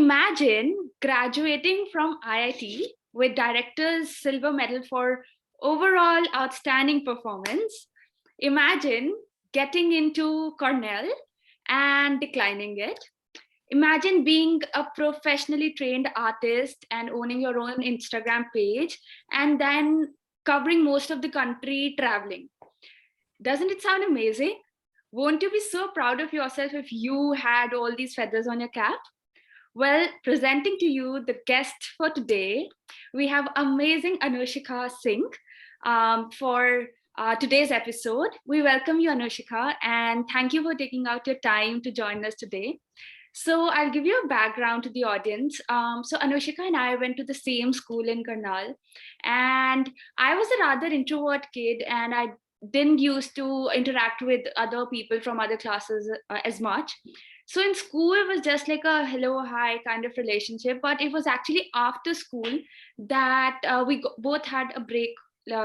Imagine graduating from IIT with director's silver medal for overall outstanding performance. Imagine getting into Cornell and declining it. Imagine being a professionally trained artist and owning your own Instagram page and then covering most of the country traveling. Doesn't it sound amazing? Won't you be so proud of yourself if you had all these feathers on your cap? Well, presenting to you the guest for today, we have amazing Anushikha Singh for today's episode. We welcome you, Anushikha, and thank you for taking out your time to join us today. So I'll give you a background to the audience. So Anushika and I went to the same school in Karnal, and I was a rather introvert kid, and I didn't used to interact with other people from other classes as much. So in school, it was just like a hello, hi kind of relationship. But it was actually after school that both had a break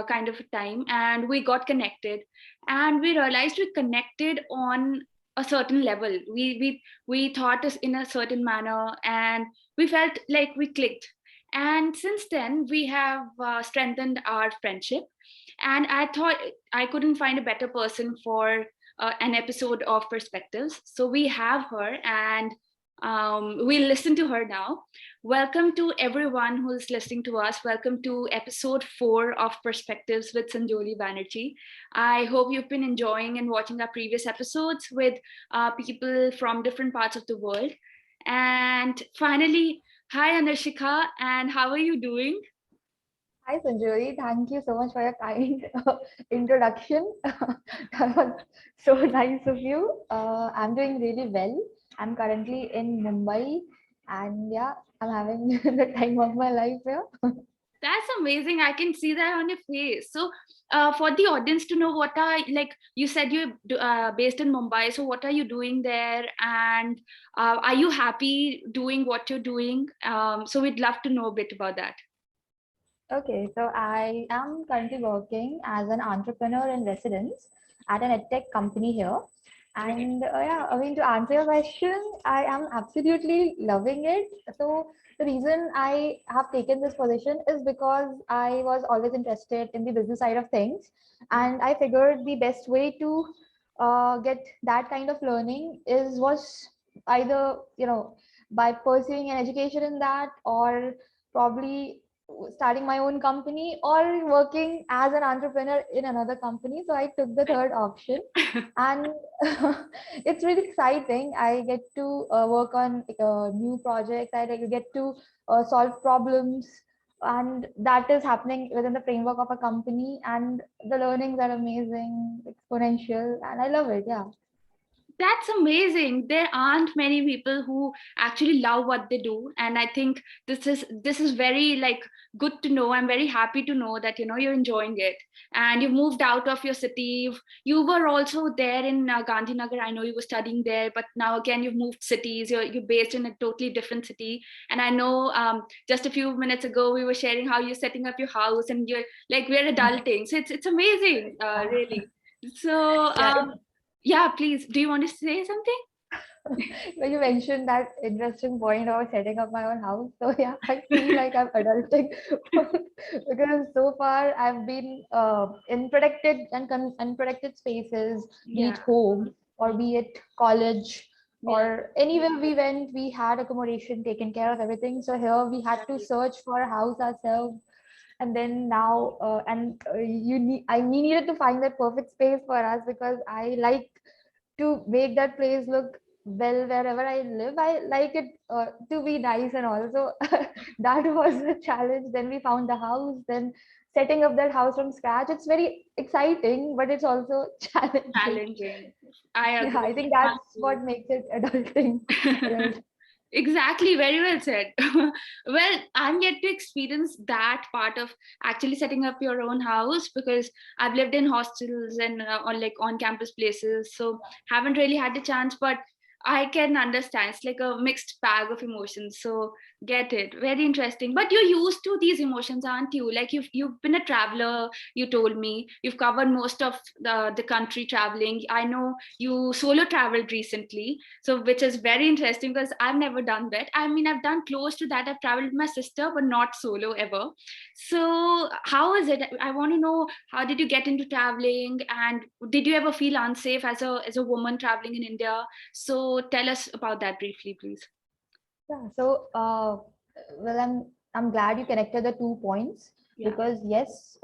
kind of a time, and we got connected, and we realized we connected on a certain level. We thought us in a certain manner, and we felt like we clicked. And since then, we have strengthened our friendship. And I thought I couldn't find a better person for an episode of Perspectives. So we have her, and we'll listen to her now. Welcome to everyone who's listening to us. Welcome to episode 4 of Perspectives with Sanjoli Banerjee. I hope you've been enjoying and watching our previous episodes with people from different parts of the world. And finally, hi Anushika, and how are you doing? Hi Sanjoli, thank you so much for your kind introduction. That was so nice of you. I'm doing really well. I'm currently in Mumbai and yeah, I'm having the time of my life here. That's amazing. I can see that on your face. So, for the audience to know, what are like you said you're based in Mumbai. So, what are you doing there, and are you happy doing what you're doing? So, we'd love to know a bit about that. Okay, so I am currently working as an entrepreneur in residence at an edtech company here. Right. And yeah, I mean, to answer your question, I am absolutely loving it. So the reason I have taken this position is because I was always interested in the business side of things. And I figured the best way to get that kind of learning was either, by pursuing an education in that or probably starting my own company or working as an entrepreneur in another company. So I took the third option, and it's really exciting. I get to work on new projects. I like, get to solve problems, and that is happening within the framework of a company. And the learnings are amazing, exponential, and I love it. Yeah. That's amazing. There aren't many people who actually love what they do, and I think this is very like good to know. I'm very happy to know that you're enjoying it, and you've moved out of your city. You were also there in Gandhinagar. I know you were studying there, but now again you've moved cities. You're based in a totally different city, and I know just a few minutes ago we were sharing how you're setting up your house, and you're like we're adulting. So it's amazing, really. So Yeah. yeah, please. Do you want to say something? When you mentioned that interesting point about setting up my own house, so yeah, I feel like I'm adulting because so far I've been in protected and unprotected spaces, be Yeah, it home or be it college yeah, or anywhere we went, we had accommodation taken care of everything. So here we had to exactly. search for a house ourselves, and then now you need we needed to find that perfect space for us because I like to make that place look well wherever I live. I like it to be nice and also that was a challenge. Then we found the house, then setting up that house from scratch. It's very exciting, but it's also challenging. Challenging. I Yeah, I agree. think that's what makes it adulting. Right. Exactly, very well said. Well, I'm yet to experience that part of actually setting up your own house because I've lived in hostels and on like on campus places, so haven't really had the chance. But I can understand. It's like a mixed bag of emotions. So get it. Very interesting. But you're used to these emotions, aren't you? Like you've been a traveler, you told me. You've covered most of the country traveling. I know you solo traveled recently. So which is very interesting because I've never done that. I mean, I've done close to that. I've traveled with my sister, but not solo ever. So how is it? I want to know, how did you get into traveling, and did you ever feel unsafe as a woman traveling in India? So tell us about that briefly, please. Yeah, so well, I'm glad you connected the 2 points, Yeah. because yes,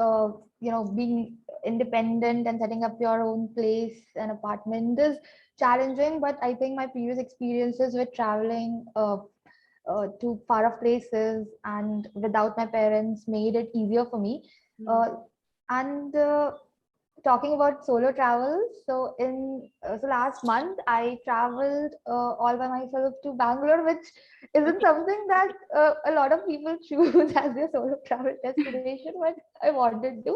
being independent and setting up your own place and apartment is challenging. But I think my previous experiences with traveling to far off places and without my parents made it easier for me. Mm. Uh, and Talking about solo travel, so last month I traveled all by myself to Bangalore, which isn't Okay. something that a lot of people choose as their solo travel destination, but I wanted to,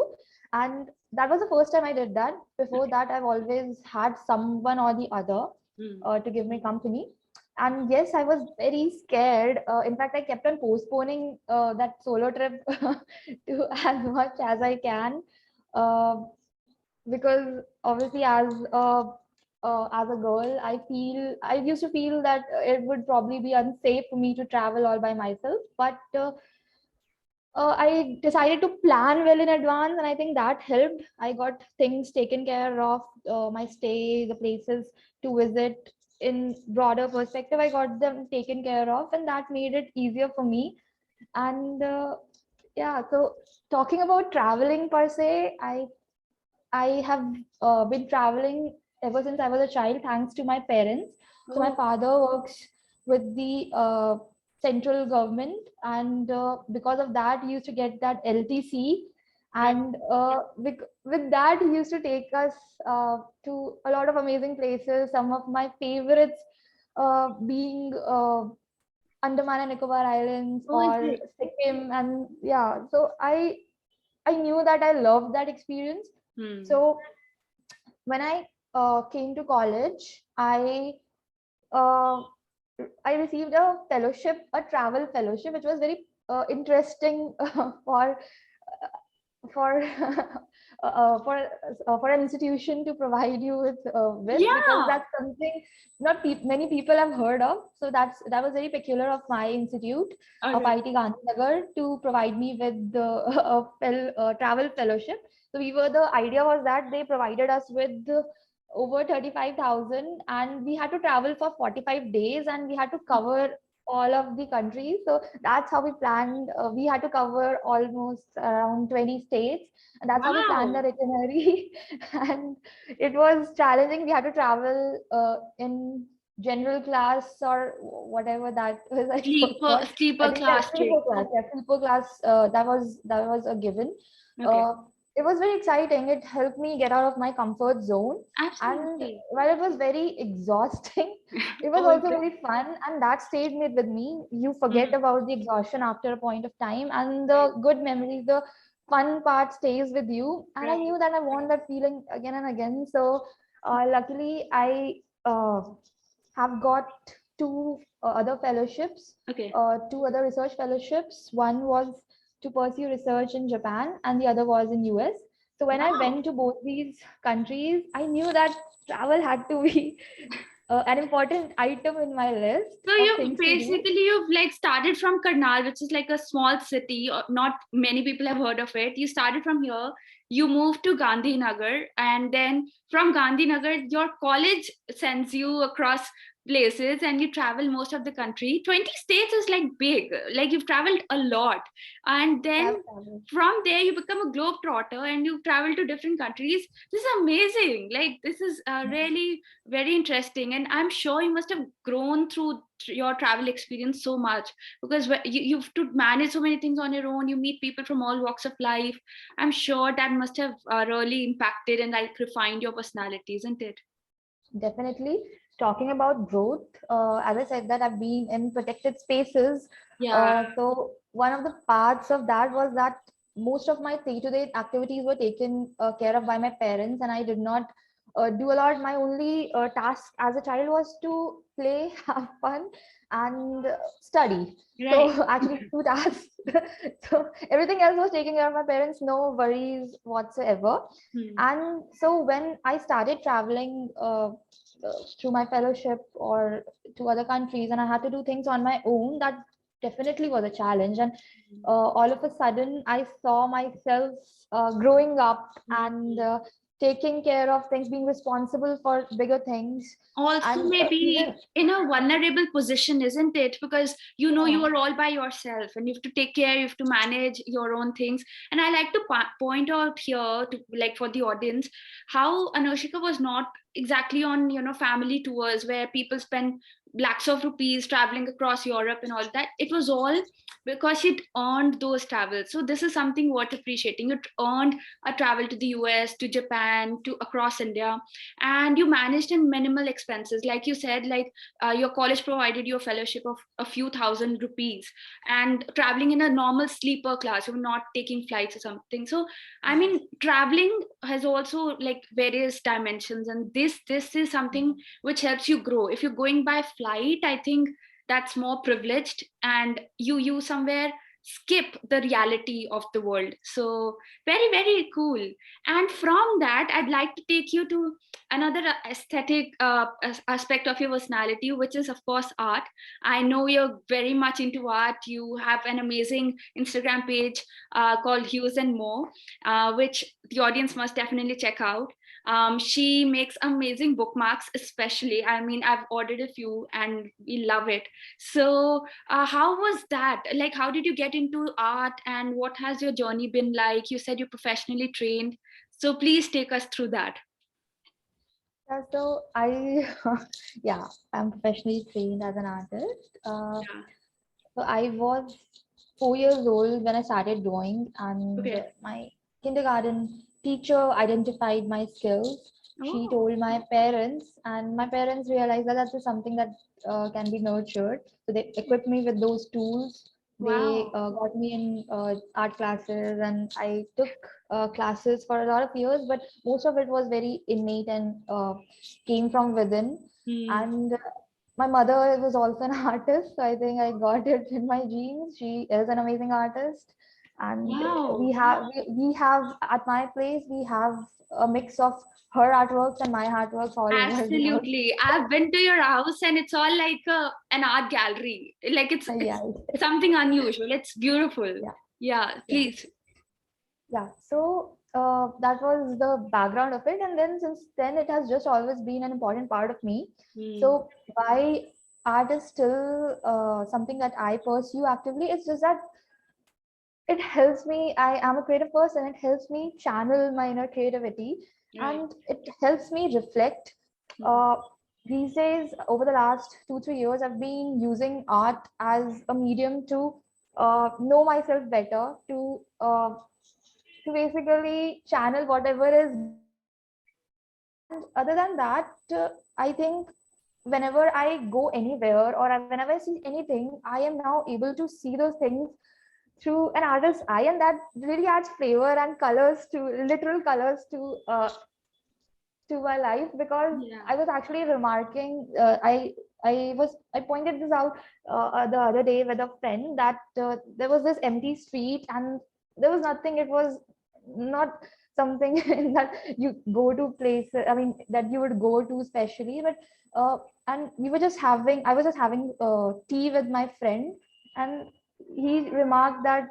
and that was the first time I did that. Before Okay. that, I've always had someone or the other Mm. to give me company. And yes, I was very scared. In fact, I kept on postponing that solo trip to as much as I can. Uh, because obviously as a girl, I used to feel that it would probably be unsafe for me to travel all by myself, but I decided to plan well in advance, and I think that helped. I got things taken care of, my stay, the places to visit in broader perspective, I got them taken care of, and that made it easier for me. And yeah, so talking about traveling per se, I have been traveling ever since I was a child, thanks to my parents. So my Oh, father works with the central government, and because of that, he used to get that LTC, right. and with that, he used to take us to a lot of amazing places. Some of my favorites being Andaman and Nicobar Islands Oh, is or it? Sikkim, and yeah, so I knew that I loved that experience. Hmm. So when I came to college, uh, I received a fellowship, a travel fellowship, which was very interesting for for an institution to provide you with, because Yeah. that's something not many people have heard of. So that was very peculiar of my institute of Okay. IIT Gandhinagar to provide me with the travel fellowship. So the idea was that they provided us with over 35,000, and we had to travel for 45 days, and we had to cover all of the countries. So that's how we planned. We had to cover almost around 20 states, and that's how we planned Wow. our itinerary. And it was challenging. We had to travel in general class or whatever that was. I Sleeper, forgot. I sleeper think yeah, class trip. sleeper class. Yeah, sleeper class. That was a given. Okay. Uh, it was very exciting. It helped me get out of my comfort zone, and Absolutely. while it was very exhausting, it was Oh, is also it? very fun, and that stayed with me. You forget Hmm. about the exhaustion after a point of time, and Right. the good memories, the fun part stays with you. And I Right. knew that I want that feeling again and again. So luckily, I have got two other fellowships, Okay. two other research fellowships. One was to pursue research in Japan, and the other was in US. So when I Wow. went to both these countries, I knew that travel had to be an important item in my list So of you've things to do. basically you've like started from Karnal, which is like a small city, or not many people have heard of it. You started from here, you moved to Gandhinagar, and then from Gandhinagar, your college sends you across places and you travel most of the country. 20 states is like big, like you've traveled a lot. And then Have traveled. from there you become a globe trotter and you travel to different countries. This is amazing. Like this is really very interesting, and I'm sure you must have grown through your travel experience so much, because you've to manage so many things on your own. You meet people from all walks of life. I'm sure that must have really impacted and like refined your personality, isn't it? Definitely. Talking about growth, as I said, that I've been in protected spaces. Yeah. So one of the parts of that was that most of my day-to-day activities were taken care of by my parents, and I did not do a lot. My only task as a child was to play, have fun, and study. Right. So actually, two tasks. So everything else was taken care of my parents, no worries whatsoever. Hmm. And so when I started traveling through my fellowship or to other countries, and I had to do things on my own, that definitely was a challenge. And all of a sudden, I saw myself growing up and Hmm. taking care of things, being responsible for bigger things, Also and maybe even in a vulnerable position, isn't it? Because you yeah, are all by yourself and you have to take care, you have to manage your own things. And I like to point out here to, like, for the audience, how Anushika was not exactly on family tours where people spend lakhs of rupees traveling across Europe and all that. It was all because she'd earned those travels. So this is something worth appreciating. You earned a travel to the US, to Japan, to across India, and you managed in minimal expenses. Like you said, like your college provided you a fellowship of a few thousand rupees, and traveling in a normal sleeper class, you were not taking flights or something. So I mean, traveling has also like various dimensions, and this is something which helps you grow. If you're going by flight, I think that's more privileged, and you somewhere skip the reality of the world. So very, very cool. And from that, I'd like to take you to another aesthetic aspect of your personality, which is of course art. I know you're very much into art. You have an amazing Instagram page called Hues and More, which the audience must definitely check out. She makes amazing bookmarks, especially. I mean, I've ordered a few and we love it. So how was that? Like, how did you get into art, and what has your journey been like? You said you're professionally trained, so please take us through that. yeah. So I, yeah, I'm professionally trained as an artist. Yeah. So I was 4 years old when I started drawing, and Okay. my kindergarten teacher identified my skills. She Oh, told my parents, and my parents realized that that's just something that can be nurtured. So they equipped me with those tools. They wow. got me in art classes, and I took classes for a lot of years, but most of it was very innate and came from within. Hmm. And my mother was also an artist, so I think I got it in my genes. She is an amazing artist, and Wow. we have at my place we have a mix of her artworks and my artworks all over the house. Absolutely. I've been to your house and it's all like an art gallery. Like it's Yeah, something unusual. It's beautiful. yeah, Yeah, yeah, please. yeah. So that was the background of it, and then since then it has just always been an important part of me. Hmm. So why art is still something that I pursue actively? It's just that it helps me. I am a creative person. It helps me channel my inner creativity, Right. and it helps me reflect. Hmm. uh, these days, over the last 2 3 years, I've been using art as a medium to know myself better, to basically channel whatever is going on. And other than that, I think whenever I go anywhere or whenever I see anything, I am now able to see those things through an artist's eye, and that really adds flavor and colors to literal colors to my life. Because Yeah. I was actually remarking, I pointed this out the other day with a friend, that there was this empty street and there was nothing. It was not something that you go to place. I mean, that you would go to specially, but and we were just having. I was just having tea with my friend, and he remarked that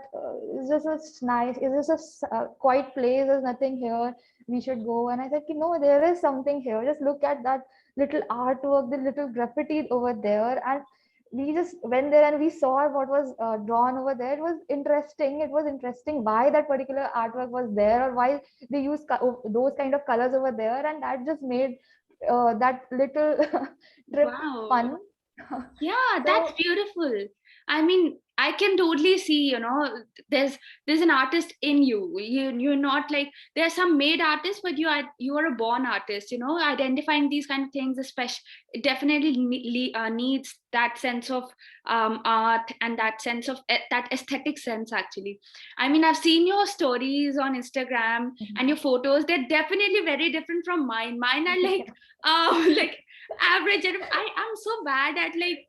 is this a nice? Is this a quiet place? There's nothing here, we should go. And I said, no, there is something here. Just look at that little artwork, the little graffiti over there. And we just went there and we saw what was drawn over there. It was interesting. It was interesting why that particular artwork was there, or why they use those kind of colors over there. And that just made that little trip Wow. fun. Yeah, that's So beautiful. I mean, I can totally see, there's an artist in you. You're not like, there are some made artists, but you are a born artist. Identifying these kind of things, especially, it definitely needs that sense of art, and that sense of that aesthetic sense. Actually, I mean, I've seen your stories on Instagram and your photos. They're definitely very different from mine. Mine are like, like average, and I'm so bad at, like,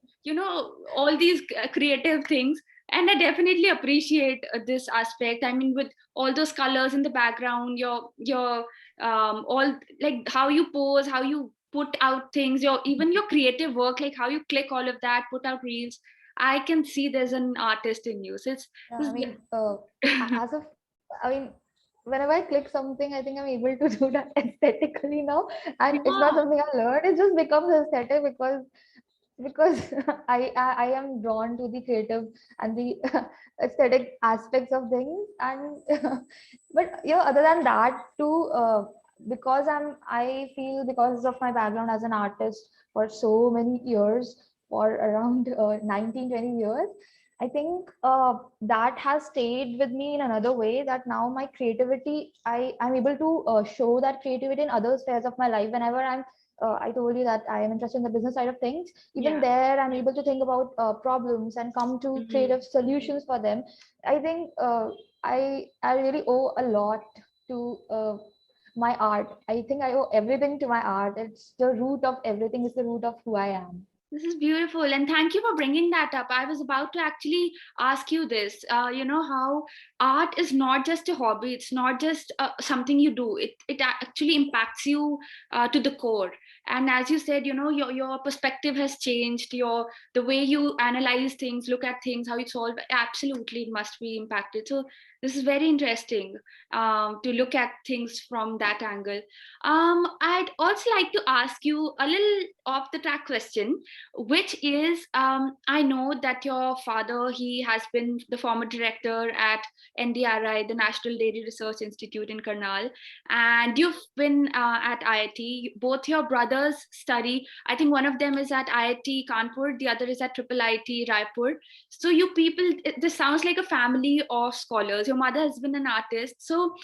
all these creative things. And I definitely appreciate this aspect. I mean, with all those colors in the background, your all, like, how you pose, how you put out things, your even your creative work, like how you click all of that, put out reels. I can see there's an artist in you. So Yeah, I it's mean, as of, I mean, whenever I click something, I think I'm able to do that aesthetically now. And it's not yeah. something I learned, it just becomes aesthetic because I am drawn to the creative and the aesthetic aspects of things. And but other than that too, because I feel because of my background as an artist for so many years, for around 19 20 years, I think that has stayed with me in another way, that now my creativity, I'm able to show that creativity in other spheres of my life. Whenever I told you that I am interested in the business side of things. Even Yeah. there, I'm able to think about problems and come to Mhm. creative solutions for them. I think I really owe a lot to my art. I think I owe everything to my art. It's the root of everything. It's the root of who I am. This is beautiful, and thank you for bringing that up. I was about to actually ask you this. How art is not just a hobby; it's not just something you do. It actually impacts you to the core. And as you said, your perspective has changed. The way you analyze things, look at things, how you solve. Absolutely, it must be impacted. So this is very interesting to look at things from that angle. I'd also like to ask you a little off the track question, which is, I know that your father, he has been the former director at NDRI, the National Dairy Research Institute in Karnal, and you've been at IIT. Both your brothers study, I think one of them is at IIT Kanpur, the other is at Triple IT Raipur. So you people, this sounds like a family of scholars. Your mother has been an artist. So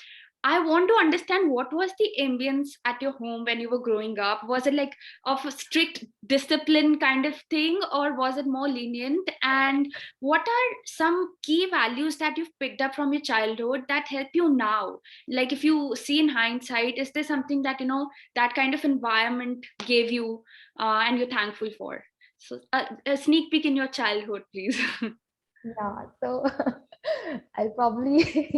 I want to understand, what was the ambience at your home when you were growing up? Was it like of a strict discipline kind of thing, or was it more lenient? And what are some key values that you've picked up from your childhood that help you now? Like, if you see in hindsight, is there something that, that kind of environment gave you, and you're thankful for? So, a sneak peek in your childhood, please. Yeah, so I'll probably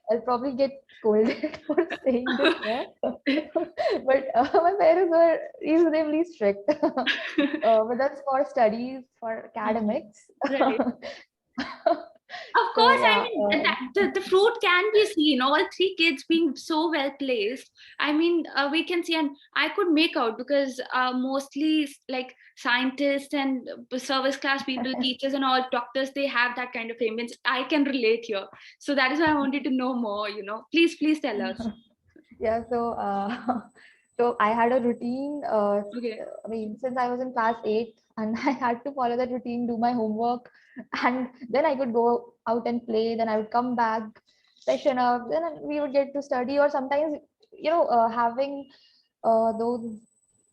I'll probably get scolded for saying this here, but my parents were reasonably strict with us for studies, for academics. Right. Of So course, I yeah, mean, the fruit can be seen. All three kids being so well placed. I mean, we can see, and I could make out, because mostly like scientists and service class people, teachers, and all doctors, they have that kind of payments. I can relate here, so that is why I wanted to know more. Please tell us. yeah. So so I had a routine. Okay. I mean, since I was in class 8, and I had to follow that routine, do my homework, and then I could go out and play. Then I would come back, session up. Then we would get to study, or sometimes having those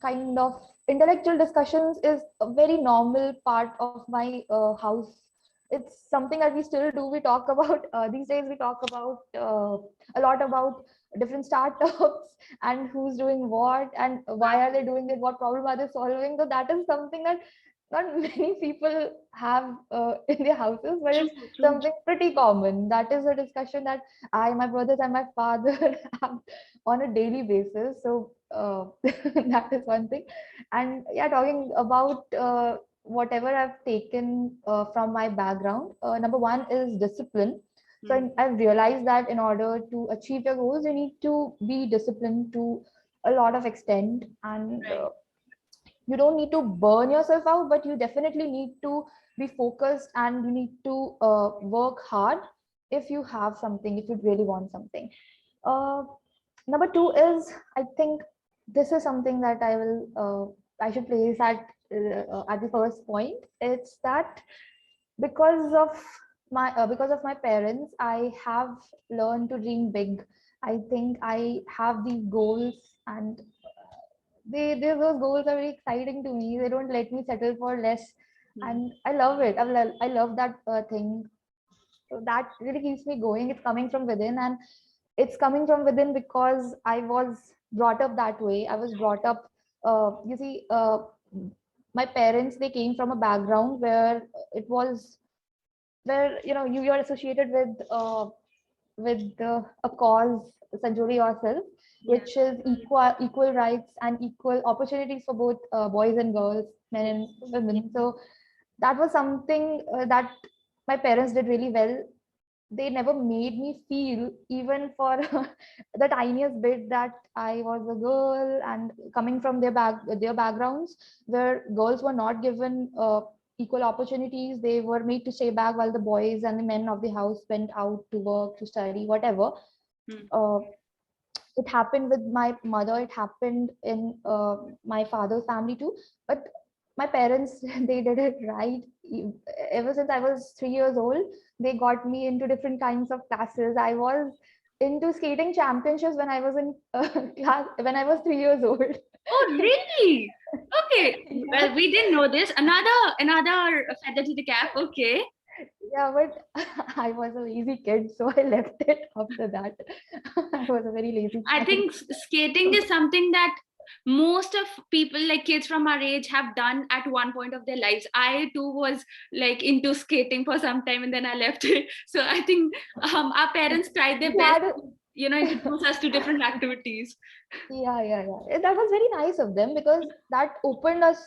kind of intellectual discussions is a very normal part of my house. It's something that we still do. We talk about these days. We talk about a lot about different startups and who's doing what and why are they doing it, what problem are they solving. So that is something that not many people have in their houses, but True. it's True. something pretty common. That is a discussion that I, my brothers, and my father have on a daily basis. So that is one thing. And yeah, talking about whatever I've taken from my background, number one is discipline. So Hmm. I've realized that in order to achieve your goals, you need to be disciplined to a lot of extent, and Right. you don't need to burn yourself out, but you definitely need to be focused, and you need to work hard if you have something, if you really want something. uh, Number two is, I think this is something that I should place at the first point. It's that because of my parents, I have learned to dream big. I think I have these goals, and those goals are very exciting to me. They don't let me settle for less, Hmm. and I love it. I love that thing. So that really keeps me going. It's coming from within, and it's coming from within because I was brought up that way. I was brought up, you see, my parents, they came from a background where it was, where you are associated with a cause, Sanjoli yourself, Yeah. which is equal rights and equal opportunities for both boys and girls, men Yeah. and women. So that was something that my parents did really well. They never made me feel, even for the tiniest bit, that I was a girl. And coming from their backgrounds, where girls were not given equal opportunities, they were made to stay back while the boys and the men of the house went out to work, to study, whatever. Hmm. uh, it happened with my mother, it happened in my father's family too. But my parents, they did it right. Ever since I was 3 years old, they got me into different kinds of classes. I was into skating championships when I was in class, when I was 3 years old. Oh, really? Okay. Yeah. Well, we didn't know this. Another feather to the cap. Okay. Yeah, but I was a lazy kid, so I left it after that. I was a very lazy I child. think skating is something that most of people, like kids from our age, have done at one point of their lives. I too was like into skating for some time and then I left it. So I think our parents tried their We best had to, introduce us to different activities. Yeah, yeah, yeah. That was very nice of them because that opened us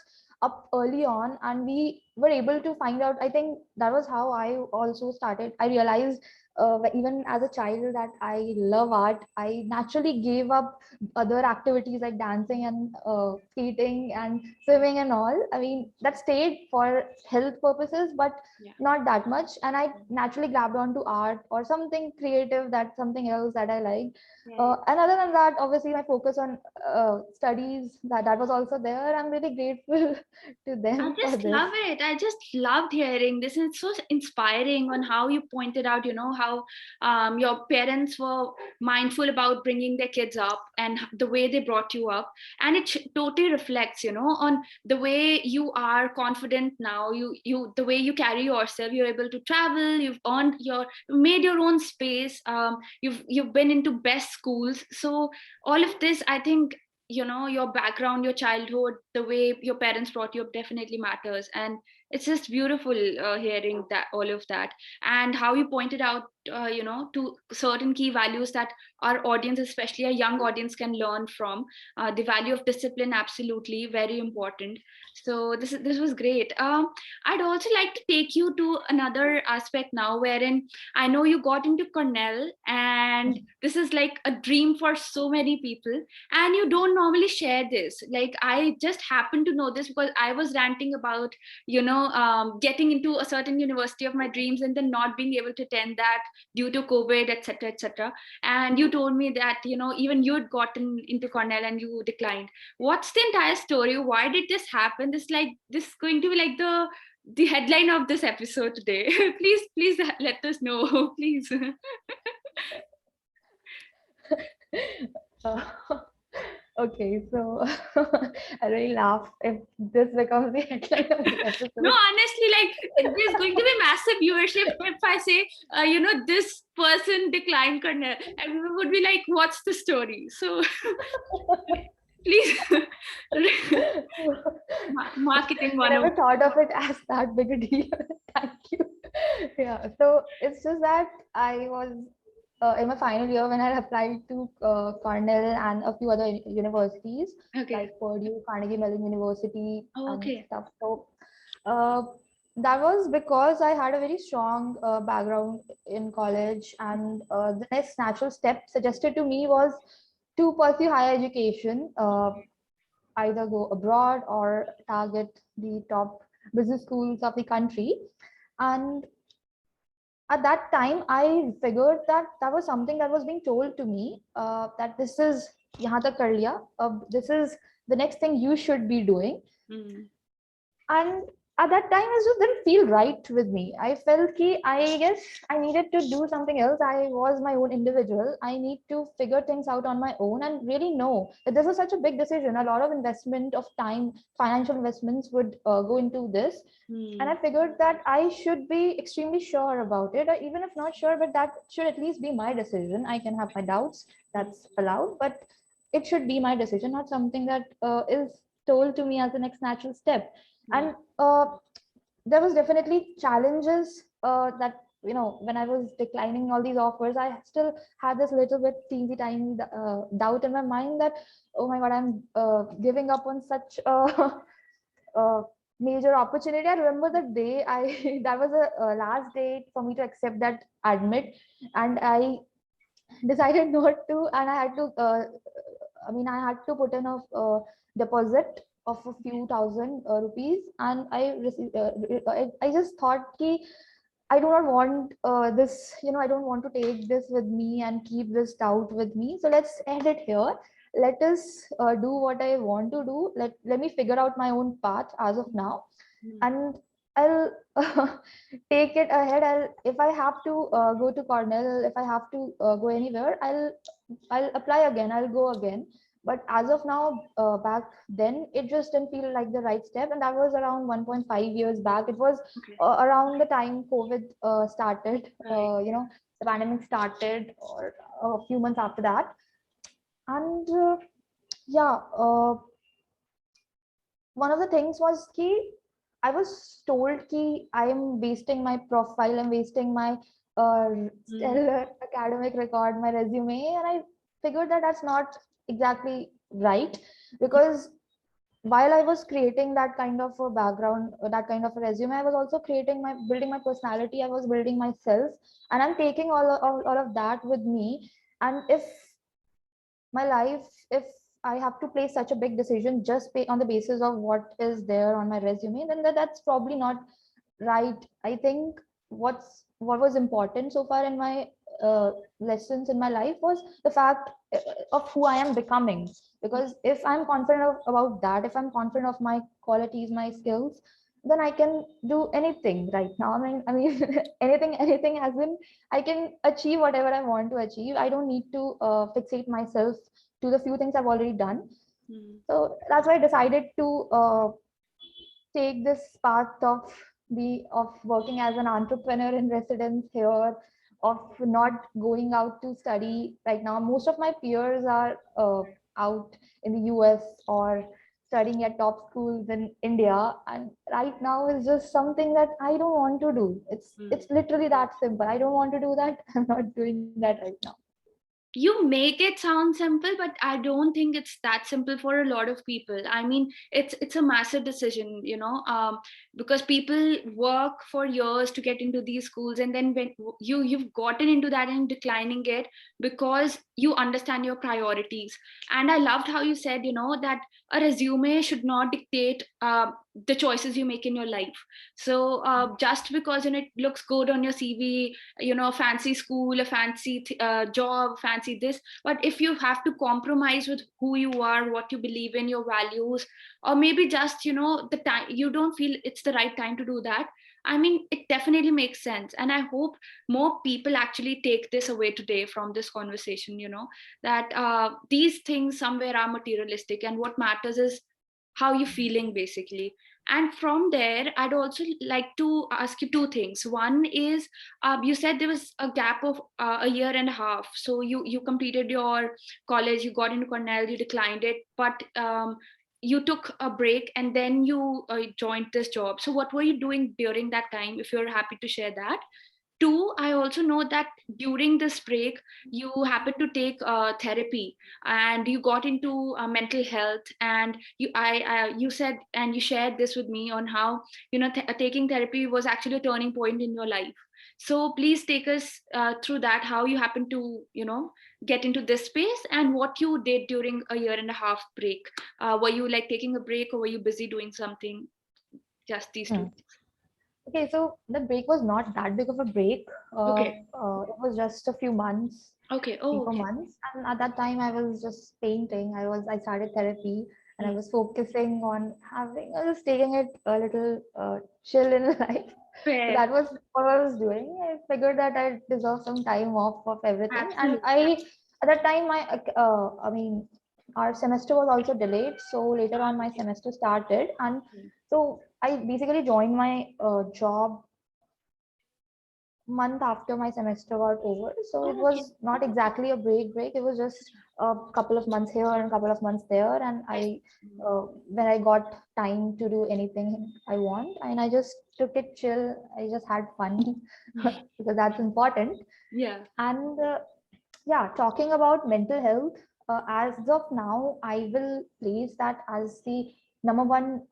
up early on, and we were able to find out. I think that was how I also started. I realized even as a child that I love art. I naturally gave up other activities like dancing and skating and swimming and all. I mean, that stayed for health purposes, but Yeah. not that much. And I naturally grabbed onto art or something creative, that's something else that I like. Right. And other than that, obviously, my focus on studies, that was also there. I'm really grateful to I them for just this. love it. I just loved hearing this. And it's so inspiring on how you pointed out, how your parents were mindful about bringing their kids up and the way they brought you up. And it totally reflects, on the way you are confident now. The way you carry yourself. You're able to travel. You've made your own space. You've been into best schools. So all of this, I think, your background, your childhood, the way your parents brought you up definitely matters. And it's just beautiful hearing that, all of that, and how you pointed out to certain key values that our audience, especially a young audience, can learn from. The value of discipline, absolutely very important. So this was great. I'd also like to take you to another aspect now, wherein I know you got into Cornell, and this is like a dream for so many people, and you don't normally share this. Like, I just happened to know this because I was ranting about getting into a certain university of my dreams and then not being able to attend that due to COVID, etc., etc. And you told me that even you'd gotten into Cornell and you declined. What's the entire story? Why did this happen? This is going to be like the headline of this episode today. Please let us know. Please. Uh, okay, so I really laugh if this becomes the headline of the No, episode. honestly, like, there's going to be massive viewership if I say, this person declined Cornell. Everyone would be like, what's the story? So please, marketing I never 101. thought of it as that big a deal. Thank you. Yeah, so it's just that I was in my final year when I applied to Cornell and a few other universities Okay. like Purdue, Carnegie Mellon University, Oh, and okay. stuff. So uh, that was because I had a very strong background in college, and the next natural step suggested to me was to pursue higher education, either go abroad or target the top business schools of the country. And at that time, I figured that that was something that was being told to me, that this is yahan tak kar liya, this is the next thing you should be doing. Mm. And at that time it just didn't feel right with me. I felt ki I guess I needed to do something else. I was my own individual. I need to figure things out on my own and really know that this is such a big decision. A lot of investment of time, financial investments would go into this. And I Hmm. figured that I should be extremely sure about it, or even if not sure, but that should at least be my decision. I can have my doubts, that's allowed, but it should be my decision, not something that is told to me as the next natural step. Hmm. And there was definitely challenges that when I was declining all these offers, I still had this little bit teensy tiny doubt in my mind that, oh my god, I'm giving up on such a uh, major opportunity. I remember the day I that was a last date for me to accept that admit, and I decided not to, and I had to. I had to put in a deposit of a few thousand rupees, and I received. I just thought ki I do not want this, I don't want to take this with me and keep this doubt with me. So let's end it here. Let us do what I want to do. Let me figure out my own path as of now, Hmm. and I'll take it ahead. If I have to go to Cornell, if I have to go anywhere, I'll apply again. I'll go again. But as of now, back then, it just didn't feel like the right step, and that was around 1.5 years back. It was Okay. around the time COVID started. Right. The pandemic started, or a few months after that, and yeah, one of the things was ki I was told ki I am wasting my profile, I'm wasting my Hmm. stellar academic record, my resume, and I figured that that's not exactly right, because while I was creating that kind of a background, that kind of a resume, I was also building my personality, I was building myself, and I'm taking all of that with me. And if my life, if I have to place such a big decision just on the basis of what is there on my resume, then that's probably not right. I think what was important so far in my lessons in my life was the fact of who I am becoming. Because if I'm confident about that, if I'm confident of my qualities, my skills, then I can do anything right now. I mean, anything as in I can achieve whatever I want to achieve. I don't need to fixate myself to the few things I've already done. Hmm. So that's why I decided to take this path of working as an entrepreneur in residence here, of not going out to study right now. Most of my peers are out in the US or studying at top schools in India, and right now is just something that I don't want to do. It's Hmm. literally that simple. I don't want to do that. I'm not doing that right now. You make it sound simple, but I don't think it's that simple for a lot of people. I mean, it's a massive decision, because people work for years to get into these schools, and then when you've gotten into that and declining it because you understand your priorities. And I loved how you said, that a resume should not dictate the choices you make in your life. So just because it looks good on your CV, a fancy school, a fancy job, fancy this, but if you have to compromise with who you are, what you believe in, your values, or maybe just the time you don't feel it's the right time to do that, I mean, it definitely makes sense. And I hope more people actually take this away today from this conversation, that these things somewhere are materialistic, and what matters is how you're feeling, basically. And from there, I'd also like to ask you two things. One is, you said there was a gap of a year and a half. So you completed your college, you got into Cornell, you declined it, but you took a break, and then you joined this job. So what were you doing during that time, if you're happy to share that? Two, I also know that during this break you happened to take therapy, and you got into mental health, and you said, and you shared this with me on how taking therapy was actually a turning point in your life. So please take us through that, how you happened to get into this space, and what you did during a year and a half break. Were you like taking a break, or were you busy doing something? Just these two Hmm. things. Okay, so the break was not that big of a break. Okay. It was just a few months, Okay. three, Oh, four okay. months. And at that time, I was just painting. I started therapy, and I was focusing on having, I was taking it a little chill in life. So Fair. that was what I was doing. I figured that I deserve some time off of everything, and Absolutely. I at that time I mean our semester was also delayed, so later on my Okay. semester started, and so I basically joined my job month after my semester got over. So it Okay. was not exactly a break. It was just a couple of months here and a couple of months there. And I when I got time to do anything I want, and I just took it chill. I just had fun because that's important. Yeah. And yeah, talking about mental health, as of now, I will place that as the number one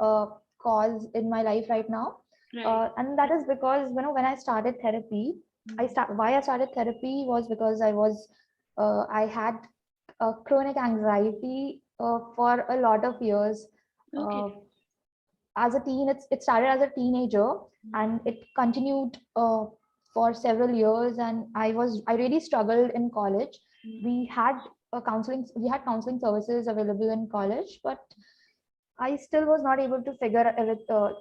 cause in my life right now. Right. And that is because, when I started therapy, why I started therapy was because I had chronic anxiety for a lot of years. Okay. Uh, as a teen, it started as a teenager, and it continued for several years. And I really struggled in college. We had counseling services available in college, but I still was not able to figure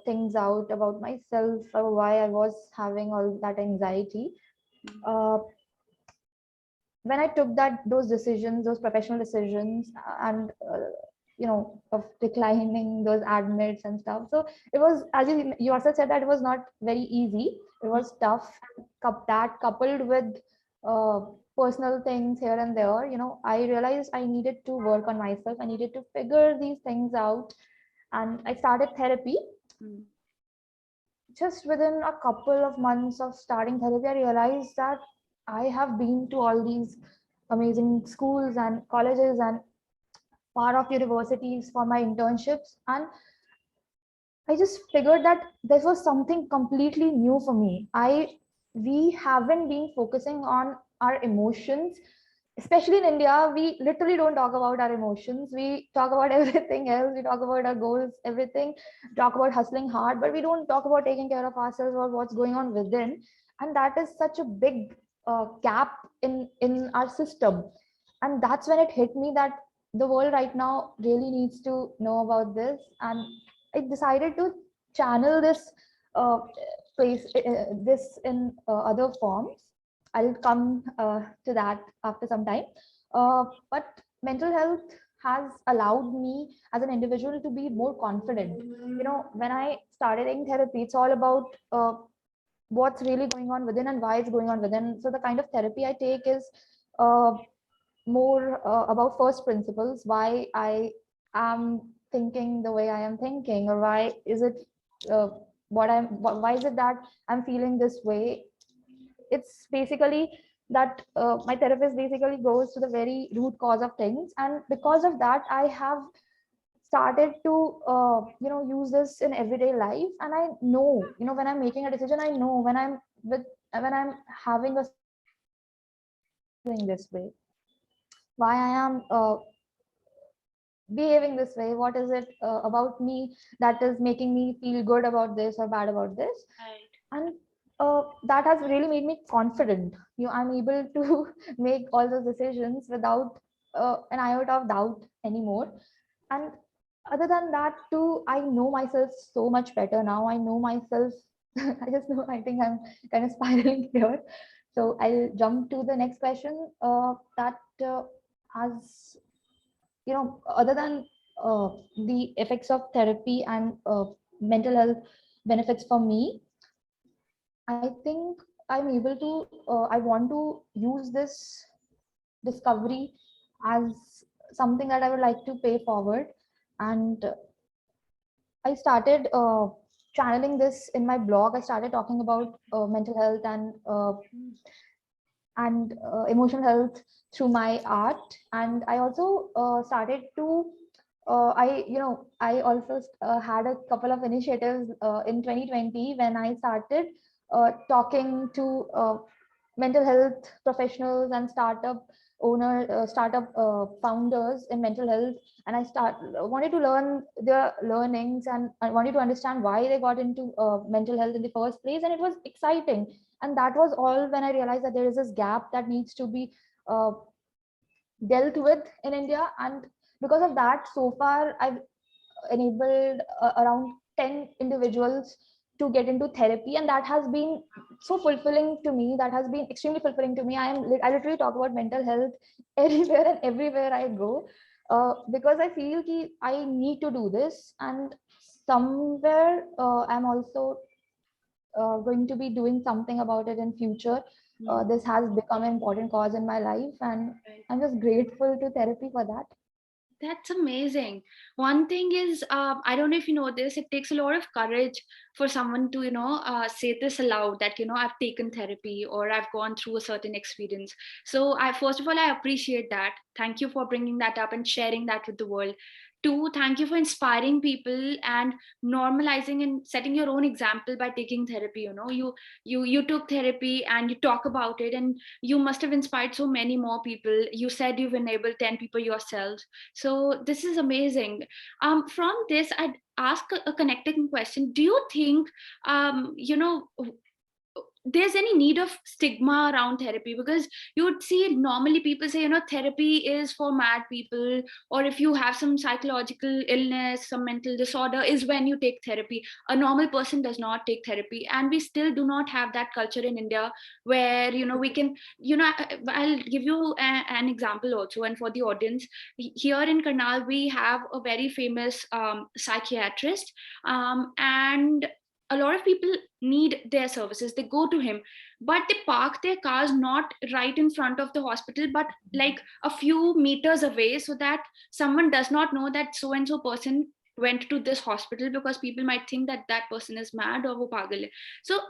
things out about myself, or why I was having all that anxiety. Uh, when I took those decisions, those professional decisions, and of declining those admits and stuff. So it was, as you also said, that it was not very easy. It was tough. That coupled with uh, personal things here and there, I realized I needed to work on myself. I needed to figure these things out, and I started therapy. Mm. Just within a couple of months of starting therapy, I realized that I have been to all these amazing schools and colleges and part of universities for my internships. And I just figured that this was something completely new for me. We haven't been focusing on our emotions, especially in India. We literally don't talk about our emotions. We talk about everything else. We talk about our goals, everything, talk about hustling hard, but we don't talk about taking care of ourselves or what's going on within. And that is such a big gap in our system. And that's when it hit me that the world right now really needs to know about this. And I decided to channel uh, this in other forms. I'll come to that after some time. But mental health has allowed me as an individual to be more confident. When I started in therapy, it's all about what's really going on within and why it's going on within. So the kind of therapy I take is uh, more about first principles, why I am thinking the way I am thinking, or why is it uh, why is it that I'm feeling this way. It's basically that my therapist basically goes to the very root cause of things, and because of that I have started to use this in everyday life. And I know, when I'm making a decision, I know when I'm having a doing this way, why I am behaving this way, what is it about me that is making me feel good about this or bad about this. Right. And that has really made me confident. I'm able to make all those decisions without an iota of doubt anymore. And other than that too, I know myself so much better now. I know myself. I just know, I think I'm kind of spiraling here. So I'll jump to the next question. That as other than the effects of therapy and mental health benefits for me, I think I want to use this discovery as something that I would like to pay forward. And I started channeling this in my blog. I started talking about mental health and emotional health through my art. And I also started to I also had a couple of initiatives in 2020 when I started talking to mental health professionals and startup founders in mental health. And I wanted to learn their learnings, and I wanted to understand why they got into mental health in the first place. And it was exciting. And that was all when I realized that there is this gap that needs to be uh, dealt with in India. And because of that, so far enabled around 10 individuals to get into therapy, and that has been so fulfilling to me. That has been extremely fulfilling to me. I literally talk about mental health everywhere and everywhere I go, because I feel ki I need to do this, and somewhere I'm also going to be doing something about it in future. Hmm. This has become an important cause in my life, and Right. I'm just grateful to therapy for that. That's amazing. One thing is, I don't know if you know this, it takes a lot of courage for someone to, say this aloud that, I've taken therapy or I've gone through a certain experience. So, first of all, I appreciate that. Thank you for bringing that up and sharing that with the world. Two, thank you for inspiring people and normalizing and setting your own example by taking therapy. You took therapy and you talk about it, and you must have inspired so many more people. You said you've enabled 10 people yourself, so this is amazing. From this, I'd ask a connecting question. Do you think, there's any need of stigma around therapy? Because you would see normally people say, therapy is for mad people, or if you have some psychological illness, some mental disorder, is when you take therapy. A normal person does not take therapy, and we still do not have that culture in India where we can, I'll give you an example also, and for the audience, here in Karnal we have a very famous psychiatrist, and a lot of people need their services. They go to him, but they park their cars not right in front of the hospital, but like a few meters away, so that someone does not know that so and so person went to this hospital, because people might think that that person is mad or wo pagal hai. So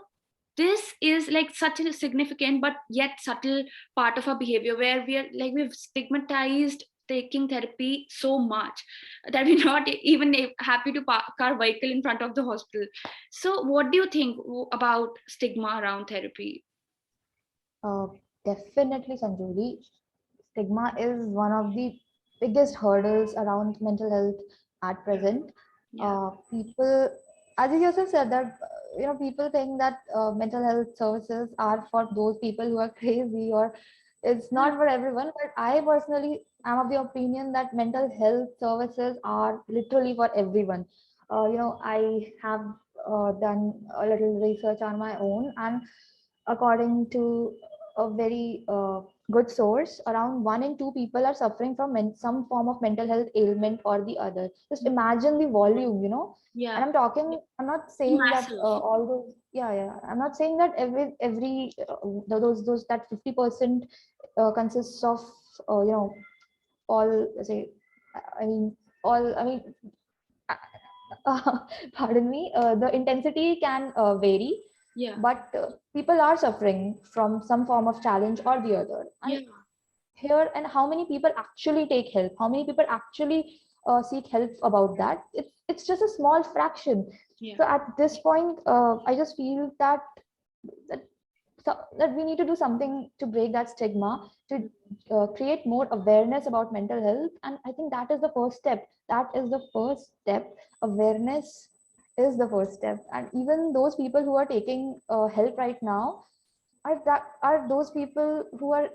this is like such a significant but yet subtle part of our behavior, where we've stigmatized taking therapy so much that we're not even happy to park our vehicle in front of the hospital. So what do you think about stigma around therapy? Uh, Definitely, Sanjoli. Stigma is one of the biggest hurdles around mental health at present. Yeah. People, as you yourself said, that people think that mental health services are for those people who are crazy, or it's Yeah. not for everyone. But I personally am of the opinion that mental health services are literally for everyone. I have done a little research on my own, and according to a very good source, around 1 in 2 people are suffering from some form of mental health ailment or the other. Just imagine the volume. And Yeah. I'm not saying that Massive. all those, yeah. I'm not saying that every those that 50% consists of, all, say, I mean, all, I mean, pardon me, the intensity can vary, Yeah. but people are suffering from some form of challenge or the other. Yeah. And how many people actually take help? How many people actually seek help about that? It's just a small fraction. Yeah. So at this point, I just feel that that we need to do something to break that stigma, to create more awareness about mental health. And I think that is the first step. That is the first step. Awareness is the first step. And even those people who are taking help right now are those people who are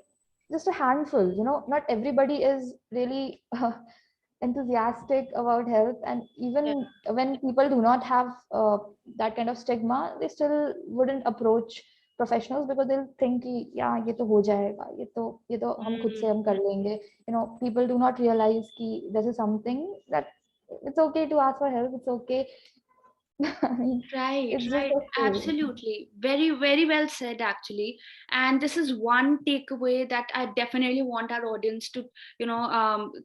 just a handful. Not everybody is really enthusiastic about health, and Yeah. even when people do not have that kind of stigma, they still wouldn't approach professionals, because they'll think कि, yeah, ये तो हो जाएगा, ये तो हम खुद से हम कर Mm. लेंगे. People do not realize कि this is something that it's okay to ask for help. It's okay. I mean, Right, it's just right. okay. Absolutely. Very, very well said, actually. And this is one takeaway that I definitely want our audience to,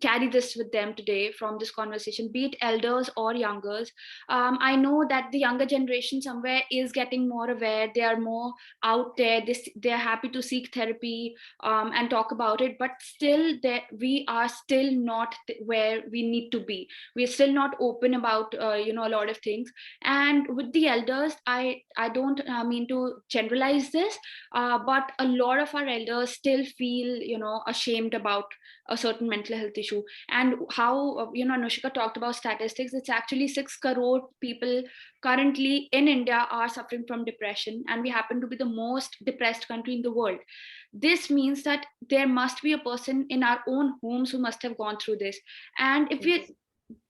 carry this with them today from this conversation, be it elders or youngers. I know that the younger generation somewhere is getting more aware. They are more out there. They're happy to seek therapy and talk about it. But still, we are still not where we need to be. We're still not open about, a lot of things. And with the elders, I don't mean to generalize this, but a lot of our elders still feel ashamed about a certain mental health issue. And how Anushika talked about statistics, it's actually 6 crore people currently in India are suffering from depression, and we happen to be the most depressed country in the world. This means that there must be a person in our own homes who must have gone through this. And if we Yes.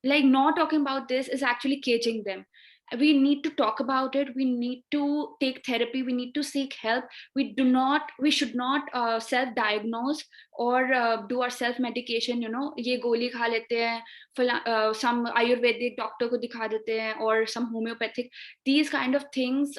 like not talking about this is actually caging them. We need to talk about it, we need to take therapy, we need to seek help. We should not self diagnose or do our self medication, ye goli kha lete hain, some ayurvedic doctor ko dikha dete hain, or some homeopathic. These kind of things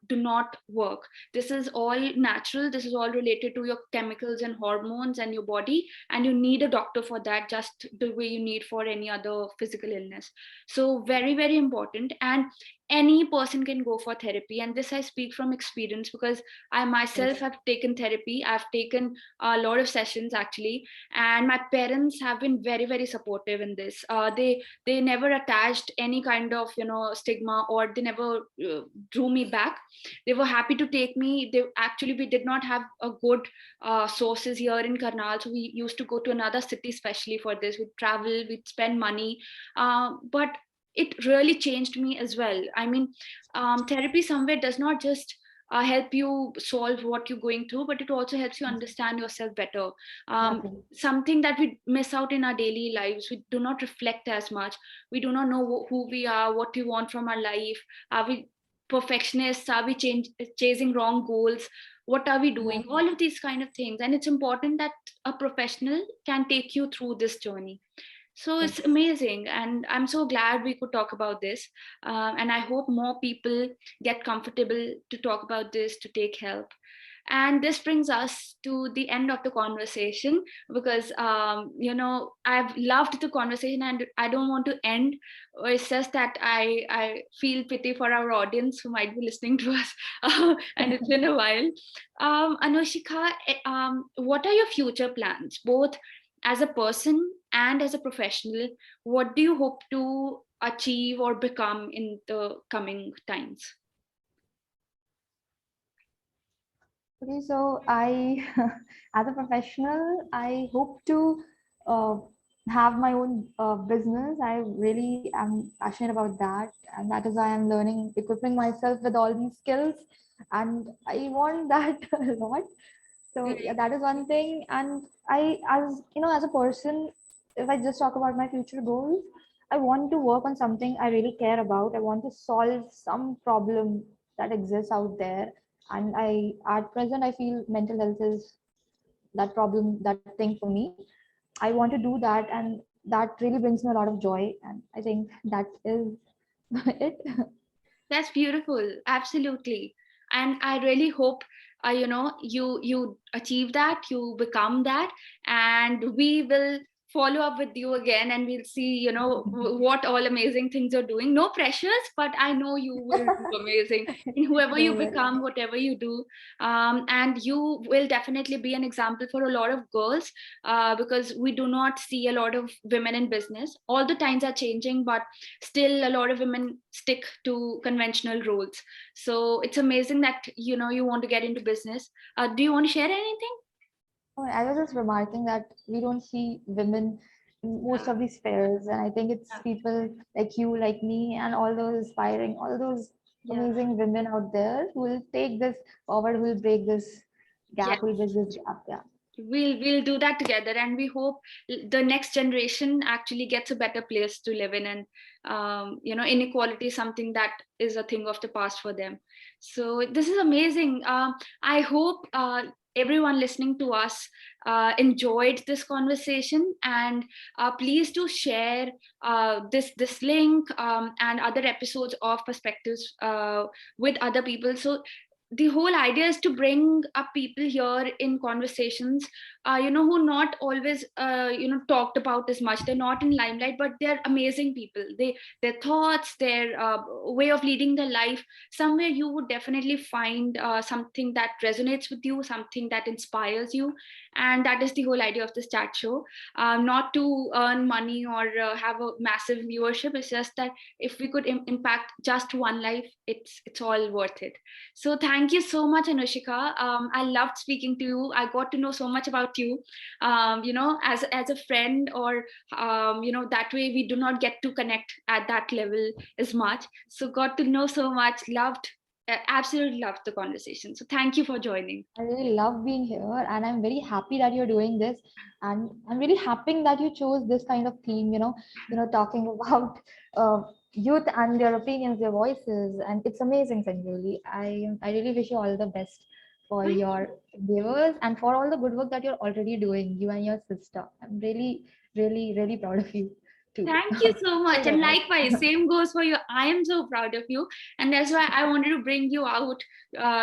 do not work. This is all natural, this is all related to your chemicals and hormones and your body, and you need a doctor for that, just the way you need for any other physical illness. So very, very important. And any person can go for therapy, and this I speak from experience, because I myself Yes. have taken therapy. I've taken a lot of sessions actually, and my parents have been very, very supportive in this. They never attached any kind of stigma, or they never drew me back. They were happy to take me. They actually, we did not have a good sources here in Karnal, so we used to go to another city especially for this. We'd travel, we'd spend money, but it really changed me as well. I mean, therapy somewhere does not just help you solve what you're going through, but it also helps you Yes. understand yourself better. Exactly. Something that we miss out in our daily lives, we do not reflect as much. We do not know who we are, what we want from our life. Are we perfectionists? Are we chasing wrong goals? What are we doing? Exactly. All of these kind of things. And it's important that a professional can take you through this journey. So it's Yes. amazing, and I'm so glad we could talk about this. And I hope more people get comfortable to talk about this, to take help. And this brings us to the end of the conversation, because I've loved the conversation and I don't want to end. It's just that I feel pity for our audience who might be listening to us, and it's been a while. Anushika, what are your future plans, both as a person and as a professional? What do you hope to achieve or become in the coming times? Okay, so I, as a professional, I hope to uh, have my own business. I really am passionate about that, and that is why I'm learning, equipping myself with all these skills, and I want that a lot. So yeah, Right. that is one thing. And I, as you know, as a person, if I just talk about my future goals, I want to work on something I really care about. I want to solve some problem that exists out there. And I, at present, I feel mental health is that problem, that thing for me. I want to do that, and that really brings me a lot of joy. And I think that is it. That's beautiful. Absolutely. And I really hope you achieve that, you become that, and we will follow up with you again, and we'll see what all amazing things you're doing. No pressures, but I know you will do amazing in whoever you Don't worry. become, whatever you do. And you will definitely be an example for a lot of girls, because we do not see a lot of women in business. All the times are changing, but still a lot of women stick to conventional roles. So it's amazing that you want to get into business. Do you want to share anything? Oh, I was just remarking that we don't see women in most of these fairs, and I think it's people like you, like me, and all those aspiring, all those Yeah. amazing women out there who will take this forward, who will break this Yeah, gap, who will bridge this gap. Yeah. we'll do that together, and we hope the next generation actually gets a better place to live in. And inequality is something that is a thing of the past for them. So this is amazing. I hope everyone listening to us enjoyed this conversation, and please do share this link, and other episodes of perspectives with other people. So the whole idea is to bring up people here in conversations, who not always talked about as much. They're not in limelight, but they're amazing people. Their thoughts, their way of leading their life, somewhere you would definitely find something that resonates with you, something that inspires you. And that is the whole idea of this chat show. Not to earn money or have a massive viewership. It's just that if we could impact just one life, it's all worth it. So thank you so much, Anushika. I loved speaking to you. I got to know so much about you. As a friend, or that way we do not get to connect at that level as much. So got to know so much. Loved Absolutely loved the conversation. So thank you for joining. I really love being here, and I'm very happy that you're doing this. And I'm really happy that you chose this kind of theme. Talking about youth and their opinions, their voices, and it's amazing, Sanjoli. I really wish you all the best for Thank your endeavors and for all the good work that you're already doing, you and your sister. I'm really, really, really proud of you too. Thank you so All much. the And best. likewise, same goes for you. I am so proud of you. And that's why I wanted to bring you out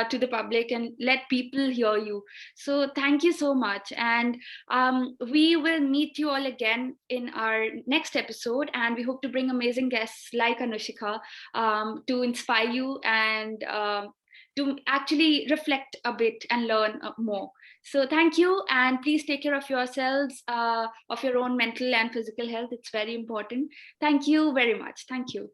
to the public and let people hear you. So thank you so much. And we will meet you all again in our next episode. And we hope to bring amazing guests like Anushikha to inspire you and to actually reflect a bit and learn more. So thank you, and please take care of yourselves, of your own mental and physical health. It's very important. Thank you very much. Thank you.